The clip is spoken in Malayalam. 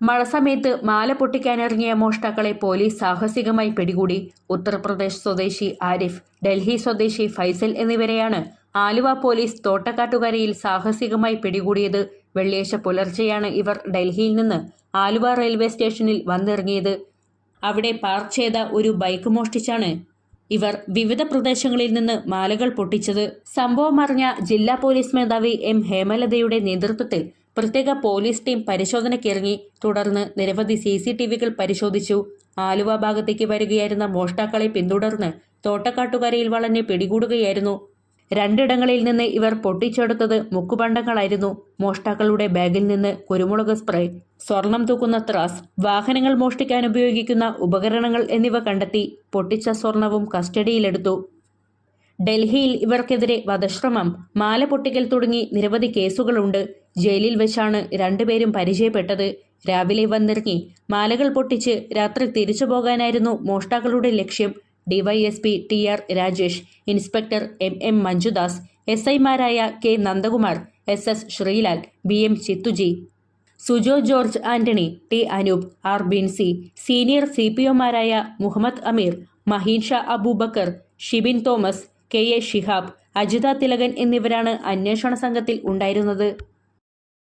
മഴ സമയത്ത് മാല പൊട്ടിക്കാനിറങ്ങിയ മോഷ്ടാക്കളെ പോലീസ് സാഹസികമായി പിടികൂടി. ഉത്തർപ്രദേശ് സ്വദേശി ആരിഫ്, ഡൽഹി സ്വദേശി ഫൈസൽ എന്നിവരെയാണ് ആലുവ പോലീസ് തോട്ടക്കാട്ടുകരയിൽ സാഹസികമായി പിടികൂടിയത്. വെള്ളിയാഴ്ച പുലർച്ചെയാണ് ഇവർ ഡൽഹിയിൽ നിന്ന് ആലുവ റെയിൽവേ സ്റ്റേഷനിൽ വന്നിറങ്ങിയത്. അവിടെ പാർക്ക് ചെയ്ത ഒരു ബൈക്ക് മോഷ്ടിച്ചാണ് ഇവർ വിവിധ പ്രദേശങ്ങളിൽ നിന്ന് മാലകൾ പൊട്ടിച്ചത്. സംഭവം അറിഞ്ഞ ജില്ലാ പോലീസ് മേധാവി എം ഹേമലതയുടെ നേതൃത്വത്തിൽ പ്രത്യേക പോലീസ് ടീം പരിശോധനയ്ക്കിറങ്ങി. തുടർന്ന് നിരവധി CCTVകൾ പരിശോധിച്ചു. ആലുവ ഭാഗത്തേക്ക് വരികയായിരുന്ന മോഷ്ടാക്കളെ പിന്തുടർന്ന് തോട്ടക്കാട്ടുകരയിൽ വളഞ്ഞ് പിടികൂടുകയായിരുന്നു. രണ്ടിടങ്ങളിൽ നിന്ന് ഇവർ പൊട്ടിച്ചെടുത്തത് മുക്കുപണ്ടങ്ങളായിരുന്നു. മോഷ്ടാക്കളുടെ ബാഗിൽ നിന്ന് കുരുമുളക് സ്പ്രേ, സ്വർണം തൂക്കുന്ന ത്രാസ്, വാഹനങ്ങൾ മോഷ്ടിക്കാൻ ഉപയോഗിക്കുന്ന ഉപകരണങ്ങൾ എന്നിവ കണ്ടെത്തി. പൊട്ടിച്ച സ്വർണവും കസ്റ്റഡിയിലെടുത്തു. ഡൽഹിയിൽ ഇവർക്കെതിരെ വധശ്രമം, മാല പൊട്ടിക്കൽ തുടങ്ങി നിരവധി കേസുകളുണ്ട്. ജയിലിൽ വെച്ചാണ് രണ്ടുപേരും പരിചയപ്പെട്ടത്. രാവിലെ വന്നിറങ്ങി മാലകൾ പൊട്ടിച്ച് രാത്രി തിരിച്ചു പോകാനായിരുന്നു മോഷ്ടാക്കളുടെ ലക്ഷ്യം. DYSP TR Rajesh, inspector MM Manjudas, SIമാരായ K Nandakumar, SS Sreelal, BM Chithuji, Sujo George Antony, T Anoop, R Binsy, senior CPOമാരായ മുഹമ്മദ് അമീർ, മഹീൻ ഷാ അബൂബക്കർ, ഷിബിൻ തോമസ്, KA ഷിഹാബ്, അജിത തിലകൻ എന്നിവരാണ് അന്വേഷണ സംഘത്തിൽ ഉണ്ടായിരുന്നത്.